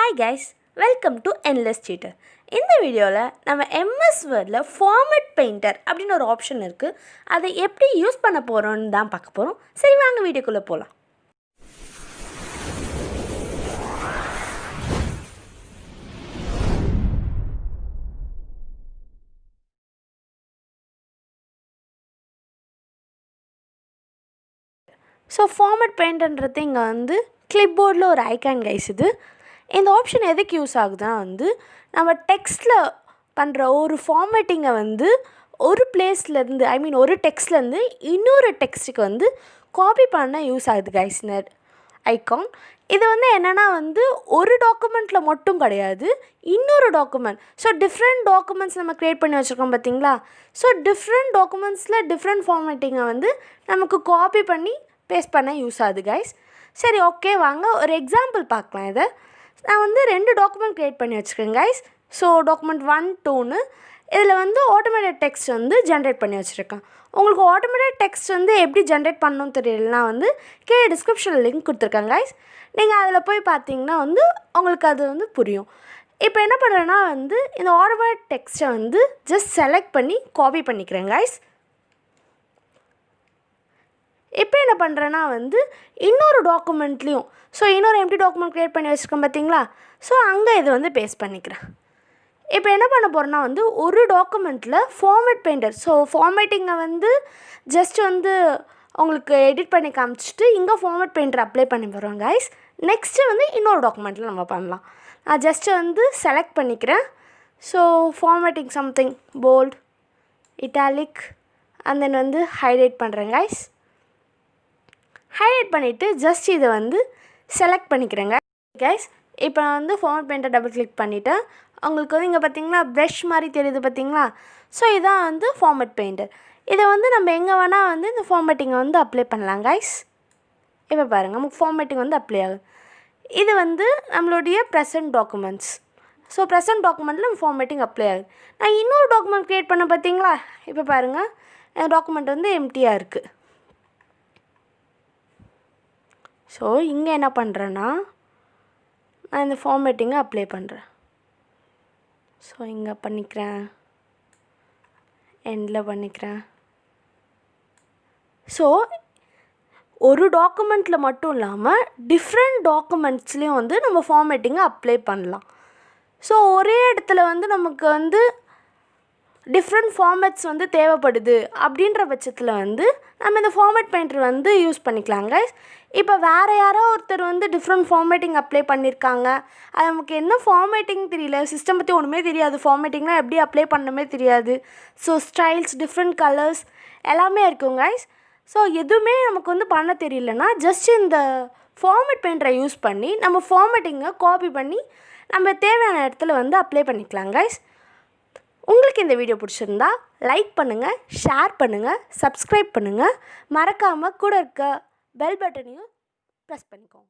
Hi guys, welcome to Endless Cheater. இந்த வீடியோவில் நம்ம MSWordல Format Painter அப்படின்னு ஒரு ஆப்ஷன் இருக்குது. அதை எப்படி யூஸ் பண்ண போகிறோன்னு தான் பார்க்க போகிறோம். சரி வாங்க வீடியோக்குள்ளே போகலாம். ஸோ ஃபார்மேட் பெயிண்ட்ன்றது இங்கே வந்து கிளிப்போர்டில் ஒரு ஐக்கான் கைஸ். இந்த ஆப்ஷன் எதுக்கு யூஸ் ஆகுதுன்னா நம்ம டெக்ஸ்ட்டில் பண்ணுற ஒரு ஃபார்மேட்டிங்கை ஒரு பிளேஸ்லேருந்து ஒரு டெக்ஸ்ட்லேருந்து இன்னொரு டெக்ஸ்ட்டுக்கு காப்பி பண்ண யூஸ் ஆகுது கைஸ் இந்த ஐக்கான். இது என்னென்னா ஒரு டாக்குமெண்ட்டில் மட்டும் கிடையாது, இன்னொரு டாக்குமெண்ட். ஸோ டிஃப்ரெண்ட் டாக்குமெண்ட்ஸ் நம்ம க்ரியேட் பண்ணி வச்சுருக்கோம் பார்த்தீங்களா. ஸோ டிஃப்ரெண்ட் டாக்குமெண்ட்ஸில் டிஃப்ரெண்ட் ஃபார்மேட்டிங்கை நமக்கு காப்பி பண்ணி பேஸ்ட் பண்ண யூஸ் ஆகுது கைஸ். சரி ஓகே வாங்க ஒரு எக்ஸாம்பிள் பார்க்கலாம். இதை நான் 2 டாக்குமெண்ட் க்ரியேட் பண்ணி வச்சுருக்கேன் கைஸ். ஸோ டாக்குமெண்ட் 1, 2ன்னு இதில் ஆட்டோமேட்டட் டெக்ஸ்ட் ஜென்ரேட் பண்ணி வச்சுருக்கேன். உங்களுக்கு ஆட்டோமேட்டட் டெக்ஸ்ட் எப்படி ஜென்ரேட் பண்ணணும்னு தெரியலனா கீழே டிஸ்கிரிப்ஷனில் லிங்க் கொடுத்துருக்கேன் கைஸ். நீங்கள் அதில் போய் பார்த்தீங்கன்னா உங்களுக்கு அது புரியும். இப்போ என்ன பண்ணுறேன்னா இந்த ஆட்டோமேட்டட் டெக்ஸ்ட்டை ஜஸ்ட் செலக்ட் பண்ணி காப்பி பண்ணிக்கிறேன் கைஸ். இப்போ என்ன பண்ணுறேன்னா இன்னொரு டாக்குமெண்ட்லேயும் இன்னொரு எம்டி டாக்குமெண்ட் க்ரியேட் பண்ணி வச்சுருக்கேன் பார்த்தீங்களா. ஸோ அங்கே இது பேஸ்ட் பண்ணிக்கிறேன். இப்போ என்ன பண்ண போகிறேன்னா ஒரு டாக்குமெண்ட்டில் ஃபார்மேட் பெயிண்டர். ஸோ ஃபார்மேட்டிங்கை ஜஸ்ட் உங்களுக்கு எடிட் பண்ணி காமிச்சிட்டு இங்கே ஃபார்மேட் பெயிண்டர் அப்ளை பண்ணி போகிறோம் கைஸ். நெக்ஸ்ட்டு இன்னொரு டாக்குமெண்ட்டில் நம்ம பண்ணலாம். நான் ஜஸ்ட்டு செலக்ட் பண்ணிக்கிறேன். So formatting something bold, italic and then highlight பண்ணுறேன் கைஸ். ஹைலைட் பண்ணிவிட்டு ஜஸ்ட் இதை செலக்ட் பண்ணிக்கிறேங்க கைஸ். இப்போ நான் ஃபார்மேட் பெயிண்டை டபுள் கிளிக் பண்ணிவிட்டேன். உங்களுக்கு இங்கே பார்த்தீங்களா ப்ரஷ் மாதிரி தெரியுது பார்த்தீங்களா. ஸோ இதான் ஃபார்மேட் பெயிண்டர். இதை நம்ம எங்கே வேணால் இந்த ஃபார்மேட்டிங்கை அப்ளை பண்ணலாம் கைஸ். இப்போ பாருங்கள் நமக்கு ஃபார்மேட்டிங் அப்ளை ஆகுது. இது நம்மளுடைய ப்ரெசன்ட் டாக்குமெண்ட்ஸ். ஸோ ப்ரெசன்ட் டாக்குமெண்ட்டில் நம்ம ஃபார்மேட்டிங் அப்ளை ஆகுது. நான் இன்னொரு டாக்குமெண்ட் க்ரியேட் பண்ண பார்த்தீங்களா. இப்போ பாருங்கள் என் டாக்குமெண்ட் எம்டியாக இருக்குது. ஸோ இங்கே என்ன பண்ணுறேன்னா நான் இந்த ஃபார்மேட்டிங்கை அப்ளை பண்ணுறேன். ஸோ இங்கே பண்ணிக்கிறேன், எண்டில் பண்ணிக்கிறேன். ஸோ ஒரு டாக்குமெண்ட்டில் மட்டும் இல்லாமல் டிஃப்ரெண்ட் டாக்குமெண்ட்ஸ்லேயும் நம்ம ஃபார்மேட்டிங்கை அப்ளை பண்ணலாம். ஸோ ஒரே இடத்துல நமக்கு டிஃப்ரெண்ட் ஃபார்மேட்ஸ் தேவைப்படுது அப்படின்ற பட்சத்தில் நம்ம இந்த ஃபார்மேட் பெயிண்டர் யூஸ் பண்ணிக்கலாங்க. இப்போ வேறு யாரோ ஒருத்தர் டிஃப்ரெண்ட் ஃபார்மேட்டிங் அப்ளை பண்ணியிருக்காங்க. அது நமக்கு என்ன ஃபார்மேட்டிங் தெரியல, சிஸ்டம் பற்றி ஒன்றுமே தெரியாது, ஃபார்மேட்டிங்லாம் எப்படி அப்ளை பண்ணணுமே தெரியாது. ஸோ ஸ்டைல்ஸ், டிஃப்ரெண்ட் கலர்ஸ் எல்லாமே இருக்குங்க கைஸ். ஸோ எதுவுமே நமக்கு பண்ண தெரியலனா ஜஸ்ட் இந்த ஃபார்மேட் பெயிண்டரை யூஸ் பண்ணி நம்ம ஃபார்மேட்டிங்கை காப்பி பண்ணி நம்ம தேவையான இடத்துல அப்ளை பண்ணிக்கலாம் கைஸ். உங்களுக்கு இந்த வீடியோ பிடிச்சிருந்தா லைக் பண்ணுங்கள், ஷேர் பண்ணுங்கள், சப்ஸ்கிரைப் பண்ணுங்கள். மறக்காமல் கூட இருக்க பெல் பட்டனையும் ப்ரெஸ் பண்ணிக்கோங்க.